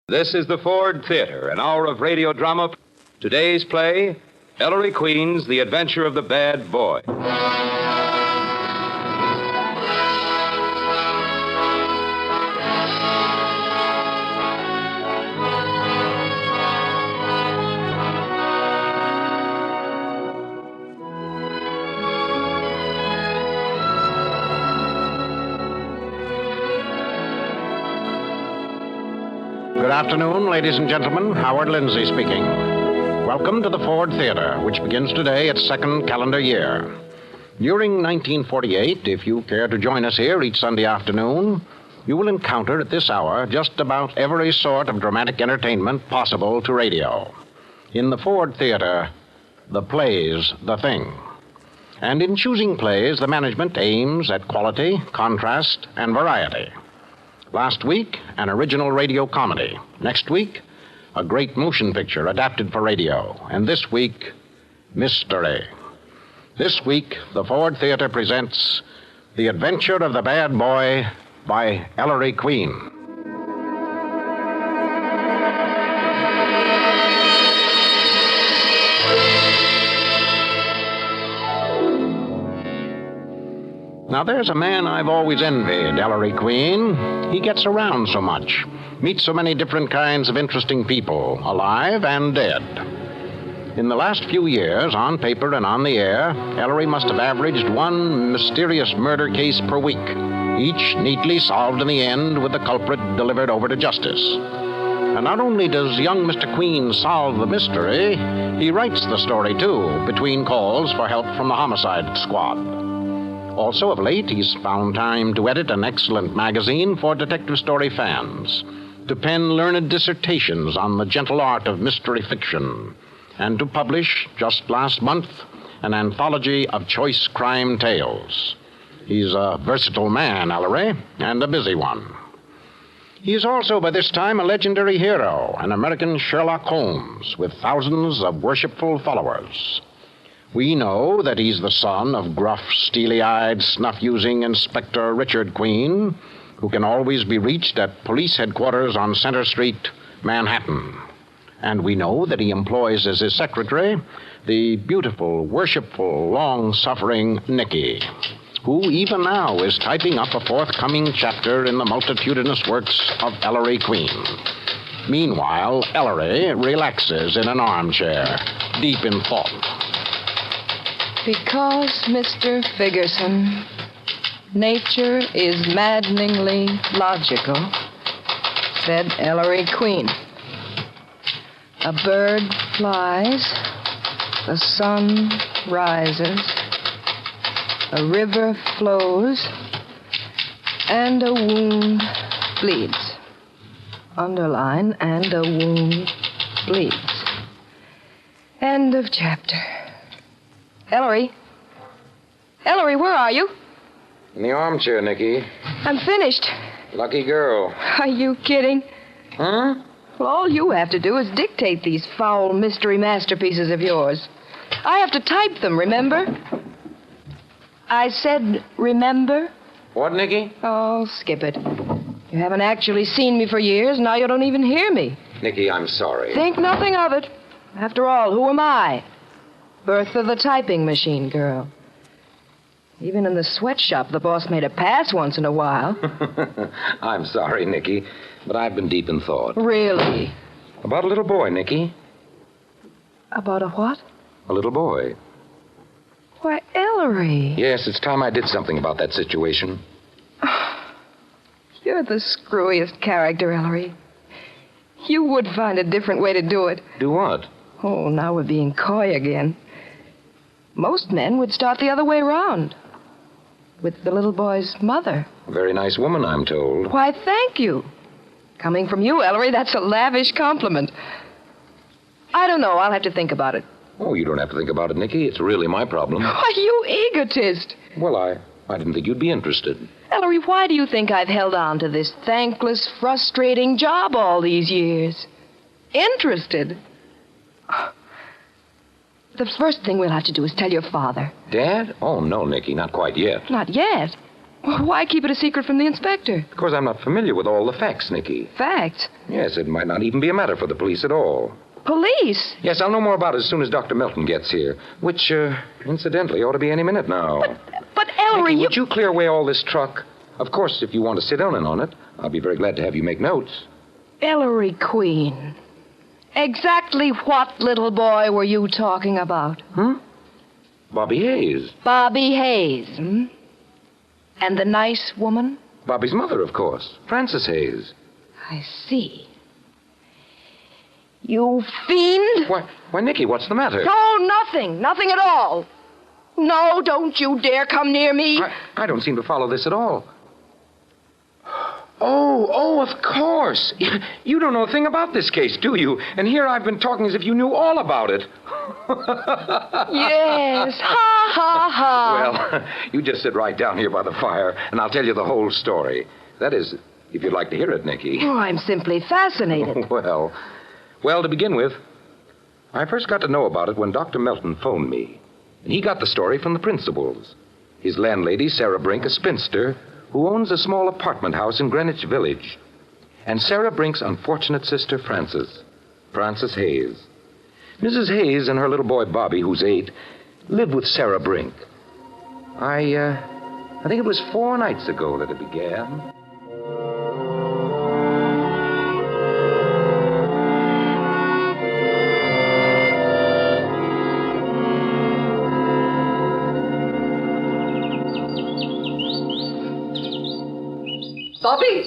This is the Ford Theater, an hour of radio drama. Today's play, Ellery Queen's The Adventure of the Bad Boy. Good afternoon, ladies and gentlemen. Howard Lindsay speaking. Welcome to the Ford Theater, which begins today its second calendar year. During 1948, if you care to join us here each Sunday afternoon, you will encounter at this hour just about every sort of dramatic entertainment possible to radio. In the Ford Theater, the play's the thing. And in choosing plays, the management aims at quality, contrast, and variety. Last week, an original radio comedy. Next week, a great motion picture adapted for radio. And this week, mystery. This week, the Ford Theater presents The Adventure of the Bad Boy by Ellery Queen. Now, there's a man I've always envied, Ellery Queen. He gets around so much, meets so many different kinds of interesting people, alive and dead. In the last few years, on paper and on the air, Ellery must have averaged one mysterious murder case per week, each neatly solved in the end with the culprit delivered over to justice. And not only does young Mr. Queen solve the mystery, he writes the story, too, between calls for help from the homicide squad. Also, of late, he's found time to edit an excellent magazine for detective story fans, to pen learned dissertations on the gentle art of mystery fiction, and to publish, just last month, an anthology of choice crime tales. He's a versatile man, Ellery, and a busy one. He is also, by this time, a legendary hero, an American Sherlock Holmes, with thousands of worshipful followers. We know that he's the son of gruff, steely-eyed, snuff-using Inspector Richard Queen, who can always be reached at police headquarters on Center Street, Manhattan. And we know that he employs as his secretary the beautiful, worshipful, long-suffering Nikki, who even now is typing up a forthcoming chapter in the multitudinous works of Ellery Queen. Meanwhile, Ellery relaxes in an armchair, deep in thought. Because, Mr. Figgerson, nature is maddeningly logical, said Ellery Queen. A bird flies, the sun rises, a river flows, and a wound bleeds. Underline, and a wound bleeds. End of chapter. Ellery? Ellery, where are you? In the armchair, Nikki. I'm finished. Lucky girl. Are you kidding? Huh? Well, all you have to do is dictate these foul mystery masterpieces of yours. I have to type them, remember? I said, remember? What, Nikki? Oh, skip it. You haven't actually seen me for years. Now you don't even hear me. Nikki, I'm sorry. Think nothing of it. After all, who am I? Bertha the typing machine girl. Even in the sweatshop, the boss made a pass once in a while. I'm sorry, Nikki, but I've been deep in thought. Really? About a little boy, Nikki. About a what? A little boy. Why, Ellery. Yes, it's time I did something about that situation. You're the screwiest character, Ellery. You would find a different way to do it. Do what? Oh, now we're being coy again. Most men would start the other way around. With the little boy's mother. A very nice woman, I'm told. Why, thank you. Coming from you, Ellery, that's a lavish compliment. I don't know. I'll have to think about it. Oh, you don't have to think about it, Nikki. It's really my problem. Why, you egotist. Well, I didn't think you'd be interested. Ellery, why do you think I've held on to this thankless, frustrating job all these years? Interested? The first thing we'll have to do is tell your father. Dad? Oh, no, Nikki, not quite yet. Not yet? Why keep it a secret from the inspector? Because I'm not familiar with all the facts, Nikki. Facts? Yes, it might not even be a matter for the police at all. Police? Yes, I'll know more about it as soon as Dr. Melton gets here, which, incidentally, ought to be any minute now. But Ellery, Nikki, would you clear away all this truck? Of course, if you want to sit down on it, I'll be very glad to have you make notes. Ellery Queen. Exactly what little boy were you talking about? Bobby Hayes. Bobby Hayes, And the nice woman? Bobby's mother, of course. Frances Hayes. I see. You fiend! Why, Nikki, what's the matter? No, nothing. Nothing at all. No, don't you dare come near me. I don't seem to follow this at all. Oh, of course. You don't know a thing about this case, do you? And here I've been talking as if you knew all about it. Yes. Ha, ha, ha. Well, you just sit right down here by the fire, and I'll tell you the whole story. That is, if you'd like to hear it, Nikki. Oh, I'm simply fascinated. Well, to begin with, I first got to know about it when Dr. Melton phoned me. And he got the story from the principals. His landlady, Sarah Brink, a spinster, who owns a small apartment house in Greenwich Village. And Sarah Brink's unfortunate sister, Frances Hayes. Mrs. Hayes and her little boy, Bobby, who's 8, live with Sarah Brink. I think it was 4 nights ago that it began. Bobby?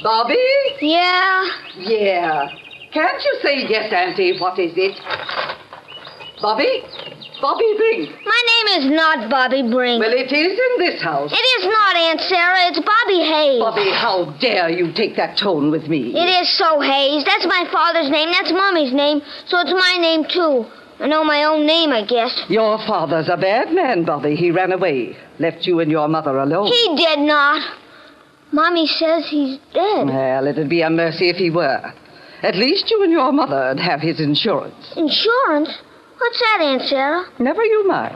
Bobby? Yeah? Yeah. Can't you say yes, Auntie? What is it? Bobby? Bobby Brink. My name is not Bobby Brink. Well, it is in this house. It is not, Aunt Sarah. It's Bobby Hayes. Bobby, how dare you take that tone with me? It is so, Hayes. That's my father's name. That's Mommy's name. So it's my name, too. I know my own name, I guess. Your father's a bad man, Bobby. He ran away. Left you and your mother alone. He did not. Mommy says he's dead. Well, it'd be a mercy if he were. At least you and your mother'd have his insurance. Insurance? What's that, Aunt Sarah? Never you mind.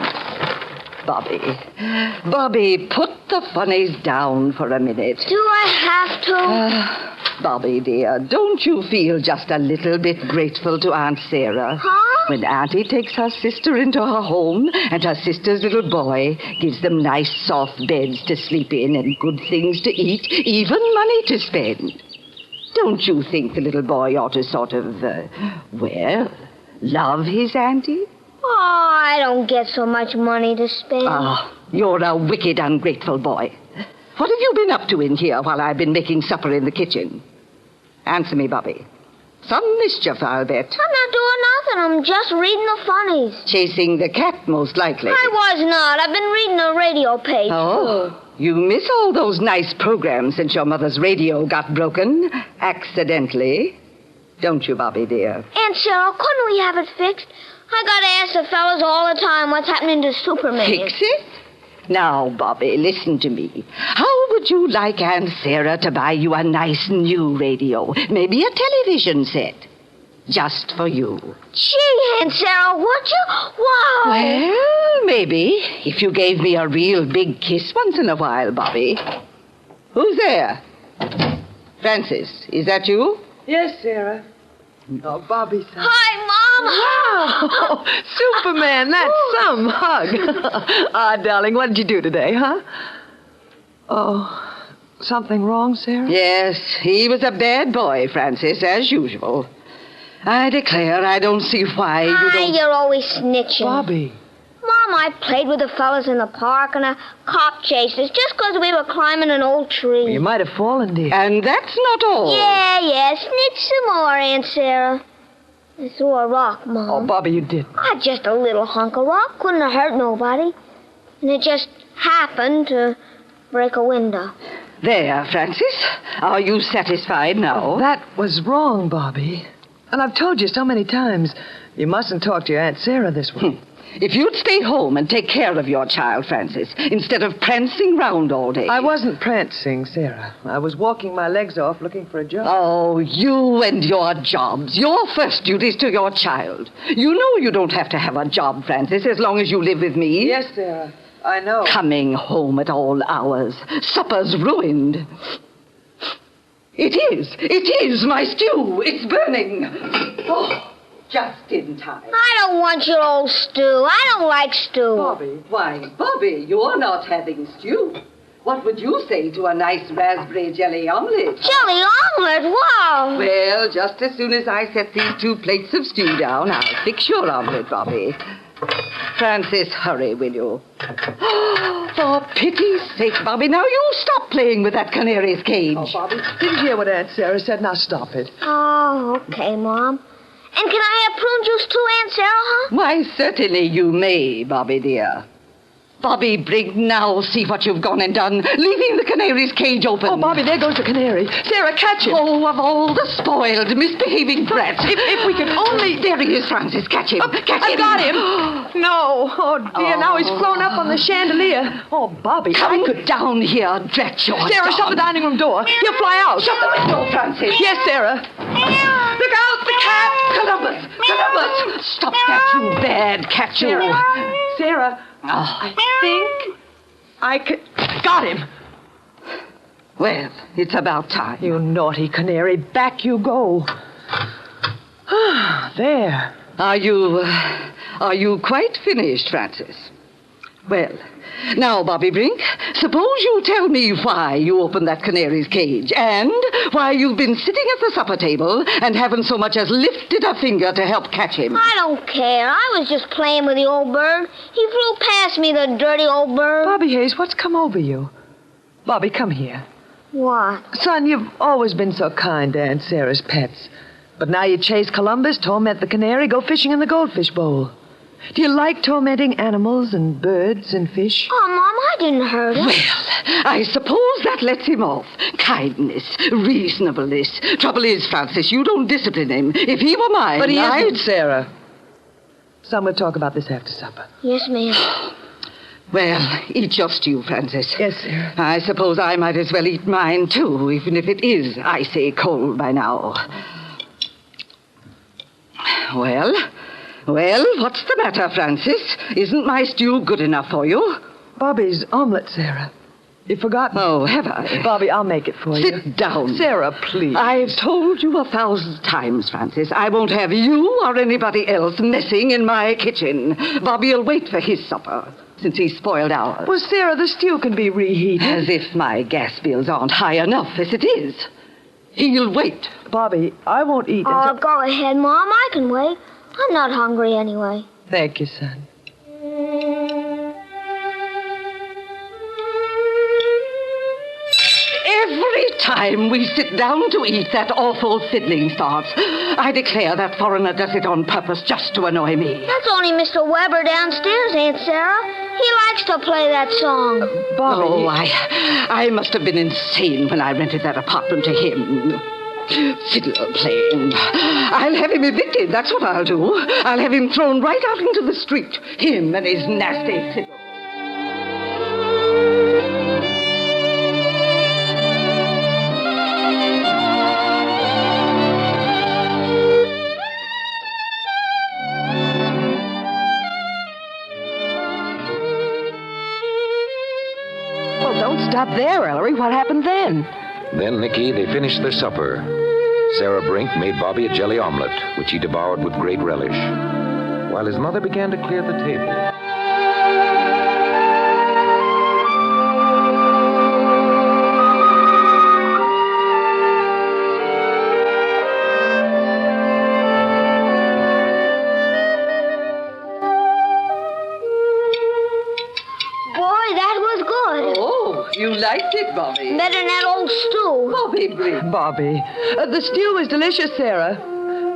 Bobby, put the funnies down for a minute. Do I have to? Bobby, dear, don't you feel just a little bit grateful to Aunt Sarah? Huh? When Auntie takes her sister into her home and her sister's little boy gives them nice soft beds to sleep in and good things to eat, even money to spend. Don't you think the little boy ought to sort of, love his auntie? Oh, I don't get so much money to spend. You're a wicked, ungrateful boy. What have you been up to in here while I've been making supper in the kitchen? Answer me, Bobby. Some mischief, I'll bet. I'm not doing nothing. I'm just reading the funnies. Chasing the cat, most likely. I was not. I've been reading the radio page. Oh, you miss all those nice programs since your mother's radio got broken. Accidentally. Don't you, Bobby, dear? Aunt Sarah, couldn't we have it fixed? I gotta ask the fellas all the time what's happening to Superman. Fix it? Now, Bobby, listen to me. How would you like Aunt Sarah to buy you a nice new radio? Maybe a television set. Just for you. Gee, Aunt Sarah, would you? Wow. Well, maybe. If you gave me a real big kiss once in a while, Bobby. Who's there? Francis, is that you? Yes, Sarah. Oh, Bobby, son. Hi, Mom. Wow! Superman, that's some hug. Darling, what did you do today, huh? Oh, something wrong, Sarah? Yes, he was a bad boy, Francis, as usual. I declare I don't see why you don't... You're always snitching. Bobby. Mom, I played with the fellas in the park and a cop chased us just because we were climbing an old tree. Well, you might have fallen, dear. And that's not all. Yeah, snitch some more, Aunt Sarah. I threw a rock, Mom. Oh, Bobby, you did. Just a little hunk of rock. Couldn't have hurt nobody. And it just happened to break a window. There, Francis. Are you satisfied now? That was wrong, Bobby. And I've told you so many times, you mustn't talk to your Aunt Sarah this way. If you'd stay home and take care of your child, Francis, instead of prancing round all day. I wasn't prancing, Sarah. I was walking my legs off looking for a job. Oh, you and your jobs. Your first duty's to your child. You know you don't have to have a job, Francis, as long as you live with me. Yes, Sarah. I know. Coming home at all hours. Supper's ruined. It is my stew. It's burning. Oh, just in time. I don't want your old stew. I don't like stew. Bobby, why, Bobby, you're not having stew. What would you say to a nice raspberry jelly omelet? Jelly omelet? Wow. Well, just as soon as I set these 2 plates of stew down, I'll fix your omelet, Bobby. Francis, hurry, will you? For pity's sake, Bobby, now you stop playing with that canary's cage. Oh, Bobby, didn't hear what Aunt Sarah said. Now stop it. Oh, okay, Mom. And can I have prune juice too, Aunt Sarah, huh? Why, certainly you may, Bobby, dear. Bobby, Brink, now see what you've gone and done, leaving the canary's cage open. Oh, Bobby, there goes the canary. Sarah, catch him. Oh, of all the spoiled, misbehaving brats. If we could only... There he is, Francis. Catch him. Catch him. I've got him. No. Oh, dear. Now he's flown up on the chandelier. Oh, Bobby, Come down here, drat your Sarah, shut the dining room door. He'll fly out. Shut the window, Francis. Yes, Sarah. Look out, the cat! Columbus! Stop that, you bad cat, you. Sarah, I think I could... Got him. Well, it's about time. You naughty canary. Back you go. There. Are you quite finished, Francis? Well, now, Bobby Brink, suppose you tell me why you opened that canary's cage and why you've been sitting at the supper table and haven't so much as lifted a finger to help catch him. I don't care. I was just playing with the old bird. He flew past me, the dirty old bird. Bobby Hayes, what's come over you? Bobby, come here. What? Son, you've always been so kind to Aunt Sarah's pets. But now you chase Columbus, torment the canary, go fishing in the goldfish bowl. Do you like tormenting animals and birds and fish? Oh, Mom, I didn't hurt him. Well, I suppose that lets him off. Kindness, reasonableness. Trouble is, Francis, you don't discipline him. If he were mine, But he I'd... isn't, Sarah. Son, we'll talk about this after supper. Yes, ma'am. Well, eat your stew, Francis. Yes, Sarah. I suppose I might as well eat mine, too, even if it is icy cold by now. Well, what's the matter, Francis? Isn't my stew good enough for you? Bobby's omelet, Sarah. You've forgotten. Oh, have I? Bobby, I'll make it for you. Sit down. Sarah, please. I've told you 1,000 times, Francis. I won't have you or anybody else messing in my kitchen. Bobby'll wait for his supper, since he's spoiled ours. Well, Sarah, the stew can be reheated. As if my gas bills aren't high enough as it is. He'll wait. Bobby, I won't eat Oh, until... go ahead, Mom. I can wait. I'm not hungry anyway. Thank you, son. Every time we sit down to eat, that awful fiddling starts. I declare that foreigner does it on purpose just to annoy me. That's only Mr. Weber downstairs, Aunt Sarah. He likes to play that song. Bobby... Oh, I must have been insane when I rented that apartment to him. Fiddle playing. I'll have him evicted, that's what I'll do. I'll have him thrown right out into the street. Him and his nasty fiddle. Well, don't stop there, Ellery. What happened then? Then, Nikki, they finished their supper. Sarah Brink made Bobby a jelly omelet, which he devoured with great relish, while his mother began to clear the table. Boy, that was good. Oh, you liked it, Bobby. Better than that old stew. Bobby Brink. Bobby, the stew is delicious, Sarah.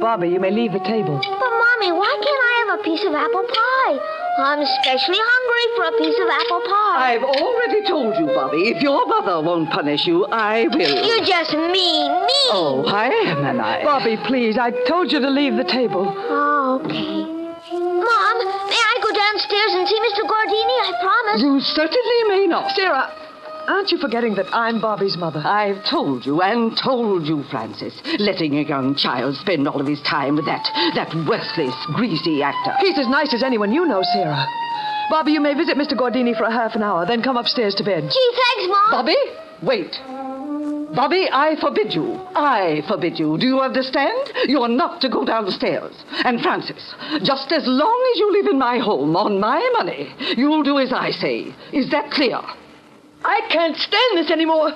Bobby, you may leave the table. But, Mommy, why can't I have a piece of apple pie? I'm especially hungry for a piece of apple pie. I've already told you, Bobby, if your mother won't punish you, I will. You're just mean. Oh, I am I? Bobby, please, I told you to leave the table. Oh, okay. Mom, may I go downstairs and see Mr. Gordini? I promise. You certainly may not. Sarah, aren't you forgetting that I'm Bobby's mother? I've told you and told you, Francis. Letting a young child spend all of his time with that worthless, greasy actor. He's as nice as anyone you know, Sarah. Bobby, you may visit Mr. Gordini for a half an hour, then come upstairs to bed. Gee, thanks, Mom. Bobby, wait. Bobby, I forbid you. I forbid you. Do you understand? You are not to go downstairs. And Francis, just as long as you live in my home on my money, you'll do as I say. Is that clear? I can't stand this anymore.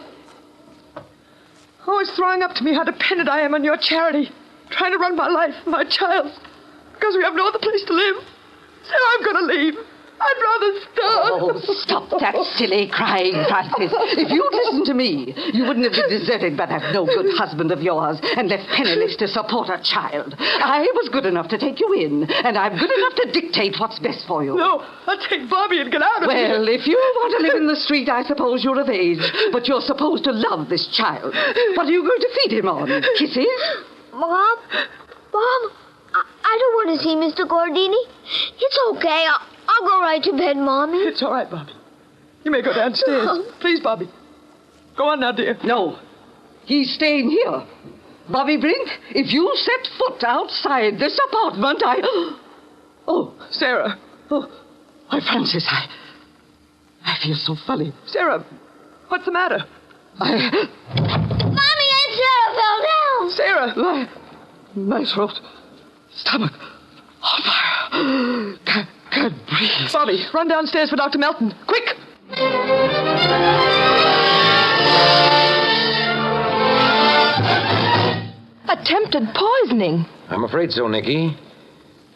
Always throwing up to me how dependent I am on your charity. Trying to run my life, my child's. Because we have no other place to live. So I'm going to leave. I'd rather starve. Oh, stop that silly crying, Francis. If you'd listened to me, you wouldn't have been deserted by that no-good husband of yours and left penniless to support a child. I was good enough to take you in, and I'm good enough to dictate what's best for you. No, I'll take Bobby and get out of here. Well, if you want to live in the street, I suppose you're of age, but you're supposed to love this child. What are you going to feed him on? Kisses? Mom? I don't want to see Mr. Gordini. It's okay. I'll go right to bed, Mommy. It's all right, Bobby. You may go downstairs. Please, Bobby. Go on now, dear. No. He's staying here. Bobby Brink, if you set foot outside this apartment, Oh, Sarah. Oh, why, Francis, I feel so funny. Sarah, what's the matter? Mommy, Aunt Sarah fell down. Sarah! My throat, stomach, on fire. Can't breathe. Bobby, run downstairs for Dr. Melton. Quick! Attempted poisoning. I'm afraid so, Nikki.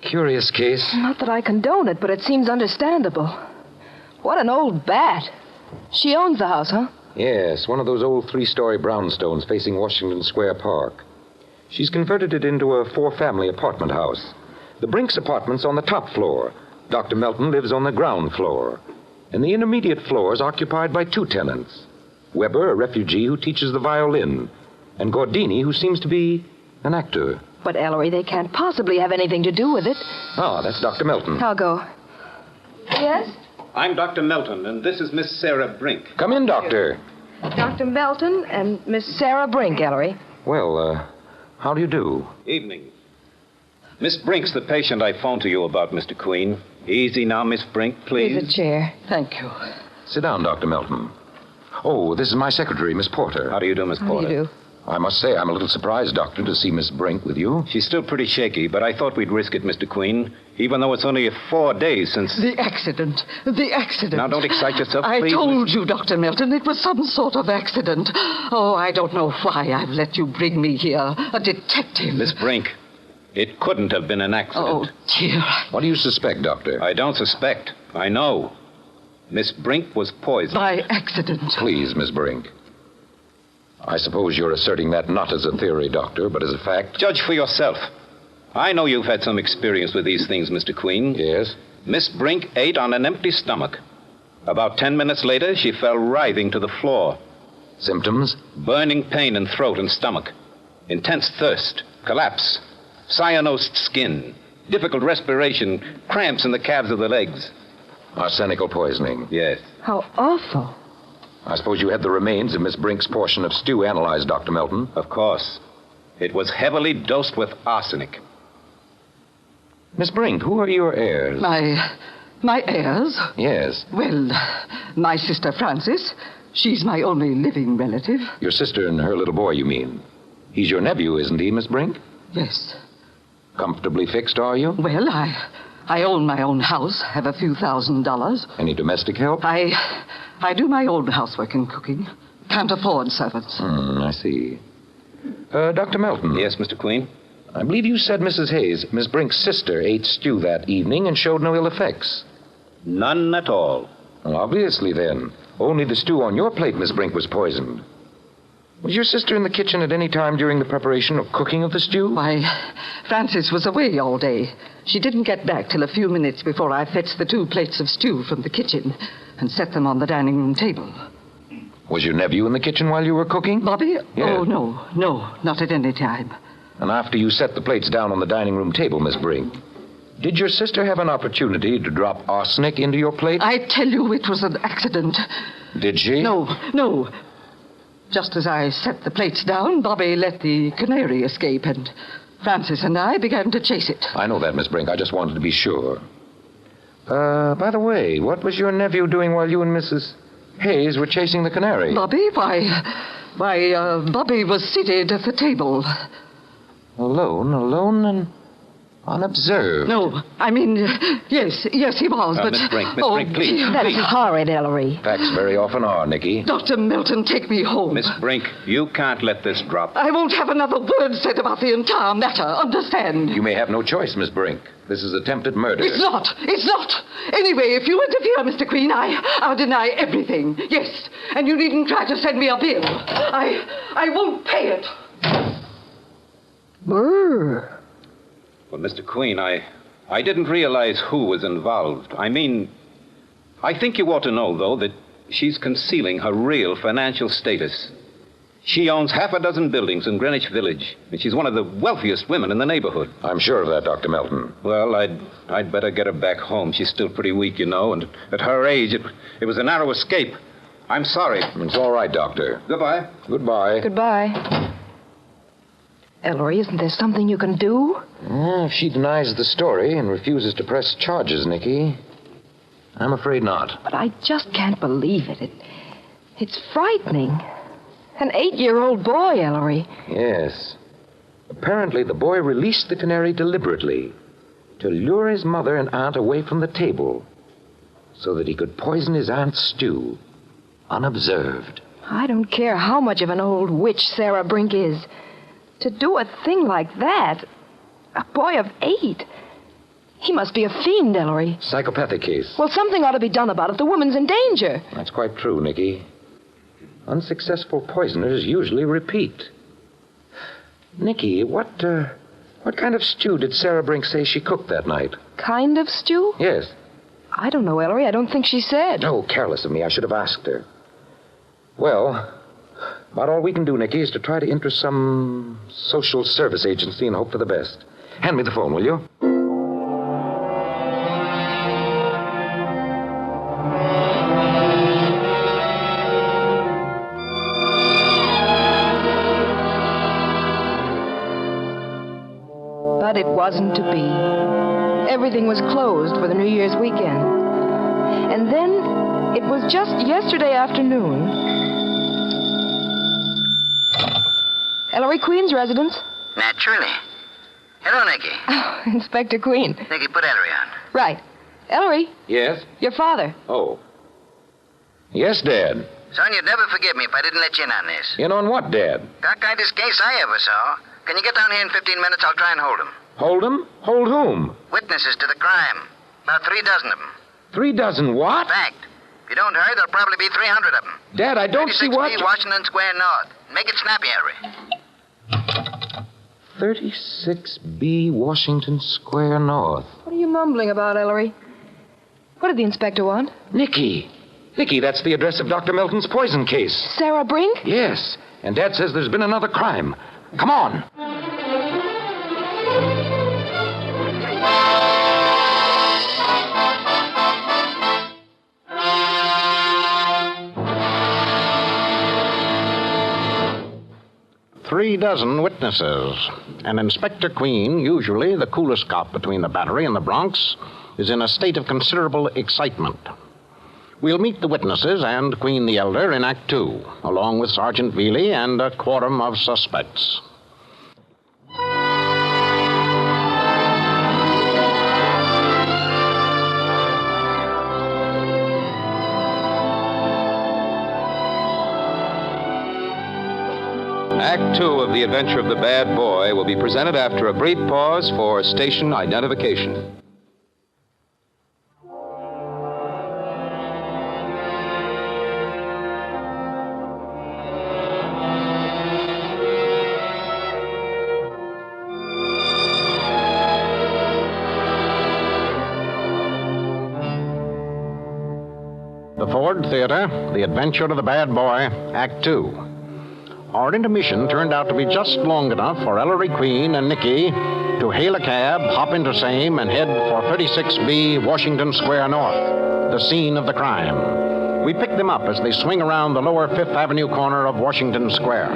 Curious case. Not that I condone it, but it seems understandable. What an old bat. She owns the house, huh? Yes, one of those old 3-story brownstones facing Washington Square Park. She's converted it into a 4-family apartment house. The Brinks apartment's on the top floor. Dr. Melton lives on the ground floor. And the intermediate floor is occupied by 2 tenants. Weber, a refugee who teaches the violin, and Gordini, who seems to be an actor. But, Ellery, they can't possibly have anything to do with it. Ah, that's Dr. Melton. I'll go. Yes? I'm Dr. Melton, and this is Miss Sarah Brink. Come in, Doctor. Dr. Melton and Miss Sarah Brink, Ellery. Well, how do you do? Evening. Miss Brink's the patient I phoned to you about, Mr. Queen. Easy now, Miss Brink, please. Here's a chair. Thank you. Sit down, Dr. Melton. Oh, this is my secretary, Miss Porter. How do you do, Miss How Porter? do you do? I must say I'm a little surprised, Doctor, to see Miss Brink with you. She's still pretty shaky, but I thought we'd risk it, Mr. Queen, even though it's only 4 days since... The accident. Now, don't excite yourself, please. I told you, Dr. Melton, it was some sort of accident. Oh, I don't know why I've let you bring me here. A detective. Miss Brink, it couldn't have been an accident. Oh, dear. What do you suspect, Doctor? I don't suspect. I know. Miss Brink was poisoned. By accident. Please, Miss Brink. I suppose you're asserting that not as a theory, Doctor, but as a fact. Judge for yourself. I know you've had some experience with these things, Mr. Queen. Yes? Miss Brink ate on an empty stomach. About 10 minutes later, she fell writhing to the floor. Symptoms? Burning pain in throat and stomach. Intense thirst. Collapse. Cyanosed skin. Difficult respiration. Cramps in the calves of the legs. Arsenical poisoning. Yes. How awful. I suppose you had the remains of Miss Brink's portion of stew analyzed, Dr. Melton. Of course. It was heavily dosed with arsenic. Miss Brink, who are your heirs? My heirs? Yes. Well, my sister Frances. She's my only living relative. Your sister and her little boy, you mean? He's your nephew, isn't he, Miss Brink? Yes. Comfortably fixed, are you? Well, I own my own house, have a few $1,000s. Any domestic help? I do my own housework and cooking. Can't afford servants. I see. Dr. Melton. Yes, Mr. Queen? I believe you said Mrs. Hayes, Miss Brink's sister, ate stew that evening and showed no ill effects. None at all. Well, obviously, then. Only the stew on your plate, Miss Brink, was poisoned. Was your sister in the kitchen at any time during the preparation or cooking of the stew? Why, Frances was away all day. She didn't get back till a few minutes before I fetched the 2 plates of stew from the kitchen and set them on the dining room table. Was your nephew in the kitchen while you were cooking? Bobby? Yes. Oh, no, not at any time. And after you set the plates down on the dining room table, Miss Brink, did your sister have an opportunity to drop arsenic into your plate? I tell you it was an accident. Did she? No. Just as I set the plates down, Bobby let the canary escape, and Frances and I began to chase it. I know that, Miss Brink. I just wanted to be sure. By the way, what was your nephew doing while you and Mrs. Hayes were chasing the canary? Bobby? Bobby was seated at the table. Alone and unobserved. No, I mean, yes, he was, but... Miss Brink, please. That's horrid, Ellery. Facts very often are, Nikki. Dr. Milton, take me home. Miss Brink, you can't let this drop. I won't have another word said about the entire matter, understand? You may have no choice, Miss Brink. This is attempted murder. It's not. Anyway, if you interfere, Mr. Queen, I'll deny everything. Yes, and you needn't try to send me a bill. I won't pay it. Brr. Well, Mr. Queen, I didn't realize who was involved. I think you ought to know, though, that she's concealing her real financial status. She owns half a dozen buildings in Greenwich Village, and she's one of the wealthiest women in the neighborhood. I'm sure of that, Dr. Melton. Well, I'd better get her back home. She's still pretty weak, you know, and at her age, it was a narrow escape. I'm sorry. It's all right, Doctor. Goodbye. Goodbye. Goodbye. Ellery, isn't there something you can do? If she denies the story and refuses to press charges, Nikki, I'm afraid not. But I just can't believe it. It's frightening. An 8-year-old boy, Ellery. Yes. Apparently, the boy released the canary deliberately to lure his mother and aunt away from the table so that he could poison his aunt's stew unobserved. I don't care how much of an old witch Sarah Brink is. To do a thing like that, a boy of 8, he must be a fiend, Ellery. Psychopathic case. Well, something ought to be done about it. The woman's in danger. That's quite true, Nikki. Unsuccessful poisoners usually repeat. Nikki, what kind of stew did Sarah Brink say she cooked that night? Kind of stew? Yes. I don't know, Ellery. I don't think she said. Oh, careless of me. I should have asked her. Well, about all we can do, Nikki, is to try to interest some social service agency and hope for the best. Hand me the phone, will you? But it wasn't to be. Everything was closed for the New Year's weekend. And then, it was just yesterday afternoon. Ellery Queen's residence? Naturally. Hello, Nikki. Oh, Inspector Queen. Nikki, put Ellery on. Right. Ellery, Yes? your father. Oh. Yes, Dad. Son, you'd never forgive me if I didn't let you in on this. In on what, Dad? Cockeyedest case I ever saw. Can you get down here in 15 minutes? I'll try and hold him. Hold him? Hold whom? Witnesses to the crime. About 3 dozen of them. 3 dozen what? Fact. If you don't hurry, there'll probably be 300 of them. Dad, I don't see what... 36B Washington Square North. Make it snappy, Ellery. 36B Washington Square North. What are you mumbling about, Ellery? What did the inspector want? Nikki, that's the address of Dr. Melton's poison case. Sarah Brink? Yes, and Dad says there's been another crime. Come on. Three dozen witnesses. And Inspector Queen, usually the coolest cop between the Battery and the Bronx, is in a state of considerable excitement. We'll meet the witnesses and Queen the Elder in Act 2, along with Sergeant Veely and a quorum of suspects. Act 2 of The Adventure of the Bad Boy will be presented after a brief pause for station identification. The Ford Theater, The Adventure of the Bad Boy, Act 2. Our intermission turned out to be just long enough for Ellery Queen and Nikki to hail a cab, hop into same, and head for 36B Washington Square North, the scene of the crime. We picked them up as they swing around the lower 5th Avenue corner of Washington Square.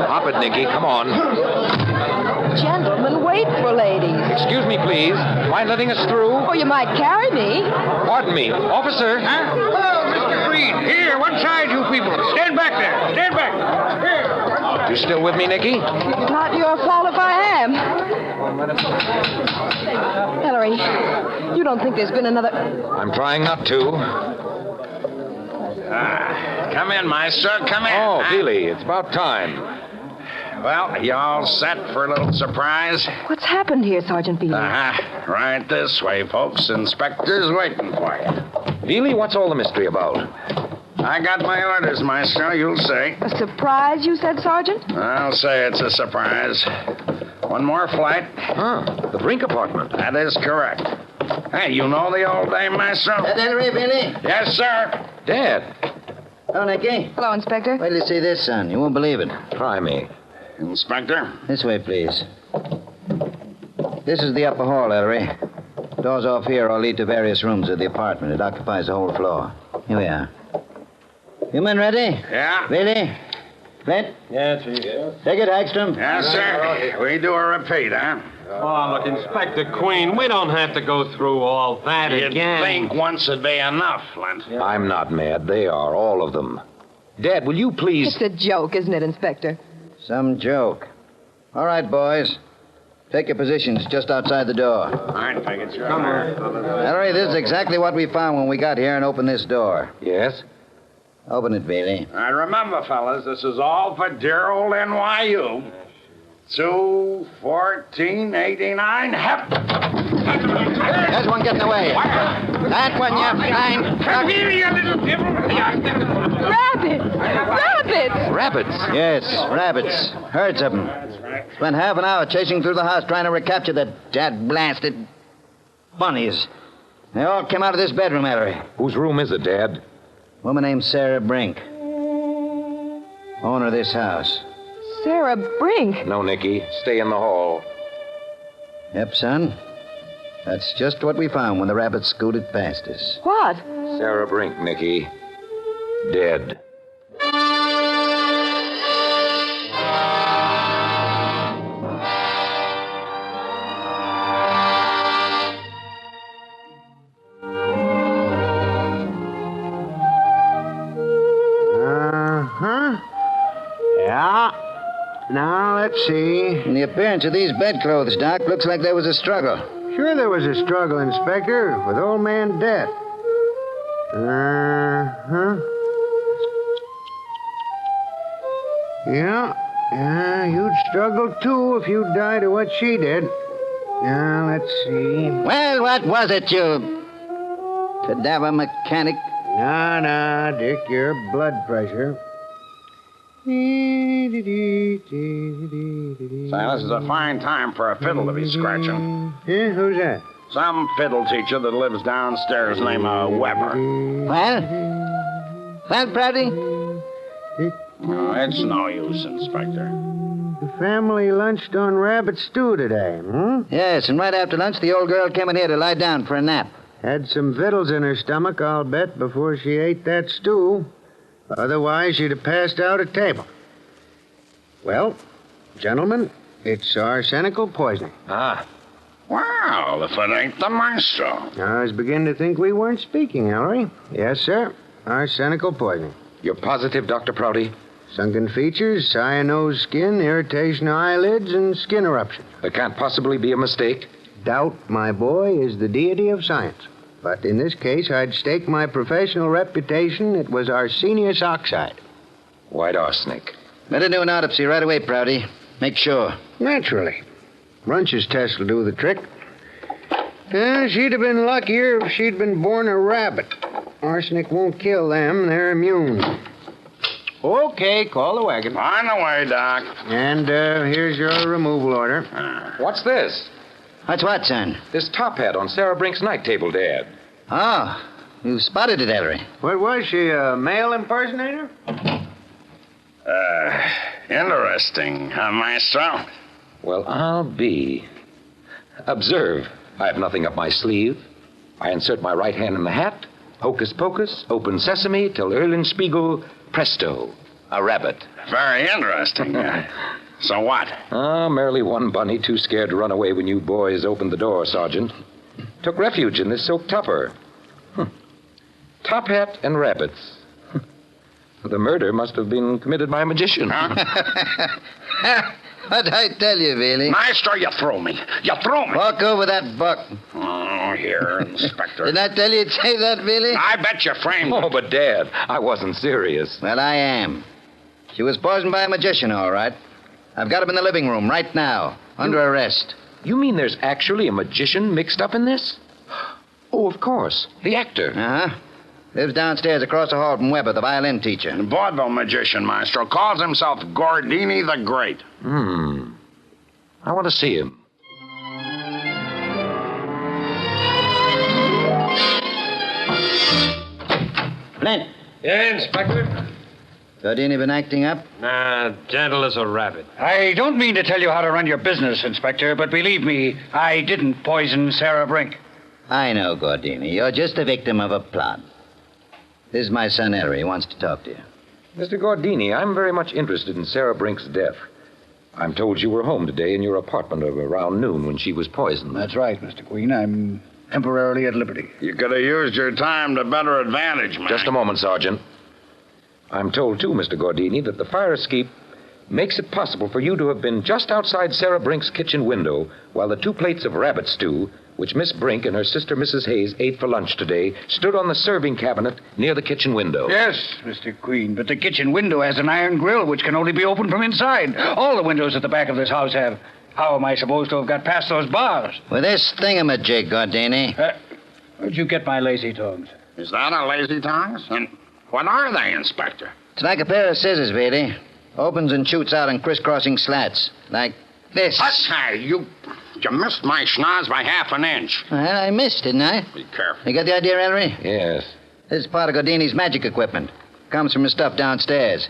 Hop it, Nikki. Come on. Gentlemen wait for ladies. Excuse me, please. Mind letting us through? Or you might carry me. Pardon me. Officer. Hello, Mr. Green. Here, one side, you people. Stand back there. Stand back. Here. You still with me, Nikki? Not your fault if I am. Ellery, you don't think there's been another... I'm trying not to. Come in, Maestro. Come in. Oh, Feely, it's about time. Well, you all set for a little surprise? What's happened here, Sergeant Beale? Right this way, folks. Inspector's waiting for you. Feely, what's all the mystery about? I got my orders, Maestro. You'll see. A surprise, you said, Sergeant? I'll say it's a surprise. One more flight. Huh, the Brink apartment. That is correct. Hey, you know the old dame, Maestro? That Ellery, Billy? Yes, sir. Dad. Hello, Nicky. Hello, Inspector. Wait till you see this, son. You won't believe it. Try me. Inspector? This way, please. This is the upper hall, Ellery. Doors off here all lead to various rooms of the apartment. It occupies the whole floor. Here we are. You men ready? Yeah. Billy? Flint? Yes, Take it, Hagstrom. Yes, sir. We do a repeat, huh? Oh, look, Inspector Queen, we don't have to go through all that You'd again. think once would be enough, Flint. I'm not mad. They are, all of them. Dad, will you please... It's a joke, isn't it, Inspector? Some joke. All right, boys. Take your positions just outside the door. All right, take it, sir. Come on. Ellery, this is exactly what we found when we got here and opened this door. Yes? Open it, Bailey. All right, remember, fellas, this is all for dear old NYU. 2-14-89, hep. There's one getting away. That one, you flying... Come here, you little devil. Rabbits! Rabbits! Rabbits. Yes, rabbits. Herds of them. Spent half an hour chasing through the house trying to recapture the dad-blasted bunnies. They all came out of this bedroom, Ellery. Whose room is it, Dad? Woman named Sarah Brink. Owner of this house. Sarah Brink. No, Nikki. Stay in the hall. Yep, son. That's just what we found when the rabbits scooted past us. What? Sarah Brink, Nikki. Dead. Yeah. Now, let's see. In the appearance of these bedclothes, Doc, looks like there was a struggle. Sure there was a struggle, Inspector, with old man death. Yeah, you'd struggle, too, if you'd died of what she did. Now, let's see. Well, what was it, you cadaver mechanic? No, Dick, your blood pressure. Say, this is a fine time for a fiddle to be scratching. Yeah, who's that? Some fiddle teacher that lives downstairs named Weber. Well, Prouty? Oh, it's no use, Inspector. The family lunched on rabbit stew today, Yes, and right after lunch, the old girl came in here to lie down for a nap. Had some victuals in her stomach, I'll bet, before she ate that stew. Otherwise, she'd have passed out at table. Well, gentlemen, it's arsenical poisoning. Ah. Well, if it ain't the maestro. I was beginning to think we weren't speaking, Ellery. Yes, sir. Arsenical poisoning. You're positive, Dr. Prouty? Sunken features, cyanose skin, irritation of eyelids, and skin eruption. There can't possibly be a mistake. Doubt, my boy, is the deity of science. But in this case, I'd stake my professional reputation it was arsenious oxide. White arsenic. Better do an autopsy right away, Prouty. Make sure. Naturally. Runch's test will do the trick. She'd have been luckier if she'd been born a rabbit. Arsenic won't kill them. They're immune. Okay, call the wagon. On the way, Doc. And here's your removal order. What's this? What's what, son? This top hat on Sarah Brink's night table, Dad. Oh, you spotted it, Ellery. What was she, a male impersonator? Interesting, huh, Maestro? Well, I'll be. Observe, I have nothing up my sleeve. I insert my right hand in the hat. Hocus pocus, open sesame, till Erlenspiegel, presto, a rabbit. Very interesting. So what? Merely one bunny too scared to run away when you boys opened the door, Sergeant. Took refuge in this silk topper. Top hat and rabbits. The murder must have been committed by a magician. What'd I tell you, Veely? Maestro, you throw me. You throw me. Walk over that buck. Oh, here, Inspector. Didn't I tell you you'd say that, Veely? I bet you framed Oh, her. but Dad, I wasn't serious. Well, I am. She was poisoned by a magician, all right. I've got him in the living room right now, under arrest. You mean there's actually a magician mixed up in this? Oh, of course. The actor. Uh-huh. Lives downstairs across the hall from Weber, the violin teacher. The vaudeville magician, Maestro, calls himself Gordini the Great. I want to see him. Flint, Yeah, Inspector? Gordini been acting up? Gentle as a rabbit. I don't mean to tell you how to run your business, Inspector, but believe me, I didn't poison Sarah Brink. I know, Gordini. You're just a victim of a plot. This is my son, Ellery. He wants to talk to you. Mr. Gordini, I'm very much interested in Sarah Brink's death. I'm told you were home today in your apartment around noon when she was poisoned. That's right, Mr. Queen. I'm temporarily at liberty. You could have used your time to better advantage, man. Just a moment, Sergeant. I'm told, too, Mr. Gordini, that the fire escape makes it possible for you to have been just outside Sarah Brink's kitchen window while the 2 plates of rabbit stew, which Miss Brink and her sister Mrs. Hayes ate for lunch today, stood on the serving cabinet near the kitchen window. Yes, Mr. Queen, but the kitchen window has an iron grill which can only be opened from inside. All the windows at the back of this house have. How am I supposed to have got past those bars? With this thingamajig, Gordini. Where'd you get my lazy tongues? Is that a lazy tongues? And what are they, Inspector? It's like a pair of scissors, Veely. Opens and shoots out in crisscrossing slats. Like this. Hey, you missed my schnoz by half an inch. Well, I missed, didn't I? Be careful. You got the idea, Ellery? Yes. This is part of Gordini's magic equipment. Comes from his stuff downstairs.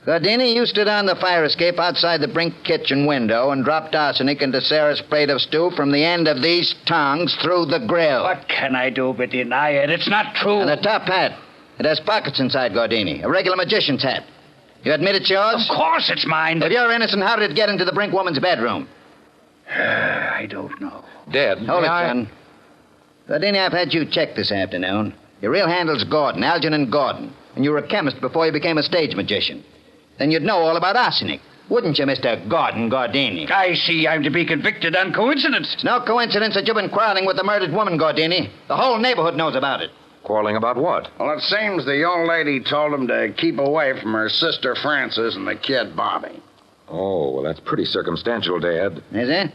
Gordini, you stood on the fire escape outside the Brink kitchen window and dropped arsenic into Sarah's plate of stew from the end of these tongs through the grill. What can I do but deny it? It's not true. And the top hat. It has pockets inside, Gordini. A regular magician's hat. You admit it's yours? Of course it's mine. If you're innocent, how did it get into the Brink woman's bedroom? I don't know. Dad, Hold it, may I- son. Gordini, I've had you checked this afternoon. Your real handle's Gordon, Algernon Gordon. And you were a chemist before you became a stage magician. Then you'd know all about arsenic. Wouldn't you, Mr. Gordon Gordini? I see I'm to be convicted on coincidence. It's no coincidence that you've been quarreling with the murdered woman, Gordini. The whole neighborhood knows about it. Quarreling about what? Well, it seems the old lady told him to keep away from her sister Frances and the kid Bobby. Oh, well, that's pretty circumstantial, Dad. Is it?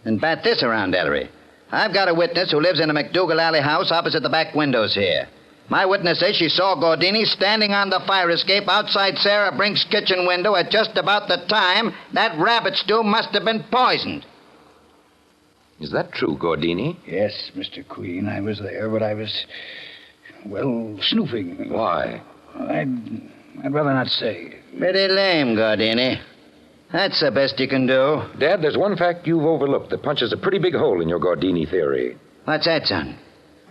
Then bat this around, Ellery. I've got a witness who lives in a McDougal Alley house opposite the back windows here. My witness says she saw Gordini standing on the fire escape outside Sarah Brink's kitchen window at just about the time that rabbit stew must have been poisoned. Is that true, Gordini? Yes, Mr. Queen, I was there, but I was, well, snooping. Why? I'd rather not say. Pretty lame, Gordini. That's the best you can do. Dad, there's one fact you've overlooked that punches a pretty big hole in your Gordini theory. What's that, son?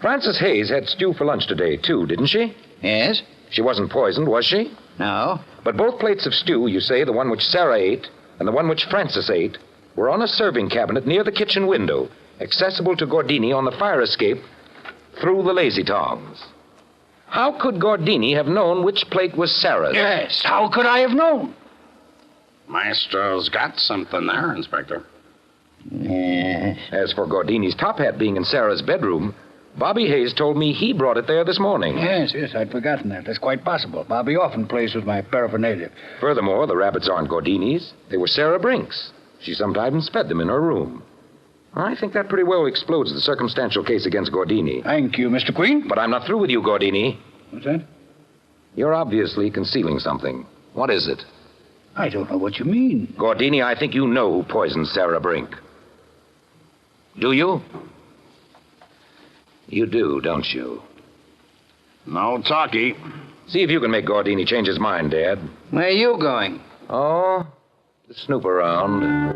Frances Hayes had stew for lunch today, too, didn't she? Yes? She wasn't poisoned, was she? No? But both plates of stew, you say, the one which Sarah ate and the one which Frances ate, were on a serving cabinet near the kitchen window, accessible to Gordini on the fire escape through the lazy tongs. How could Gordini have known which plate was Sarah's? Yes, how could I have known? Maestro's got something there, Inspector. Yeah. As for Gordini's top hat being in Sarah's bedroom, Bobby Hayes told me he brought it there this morning. Yes, I'd forgotten that. That's quite possible. Bobby often plays with my paraphernalia. Furthermore, the rabbits aren't Gordini's. They were Sarah Brink's. She sometimes fed them in her room. I think that pretty well explodes the circumstantial case against Gordini. Thank you, Mr. Queen. But I'm not through with you, Gordini. What's that? You're obviously concealing something. What is it? I don't know what you mean. Gordini, I think you know who poisoned Sarah Brink. Do you? You do, don't you? No talkie. See if you can make Gordini change his mind, Dad. Where are you going? Oh, to snoop around.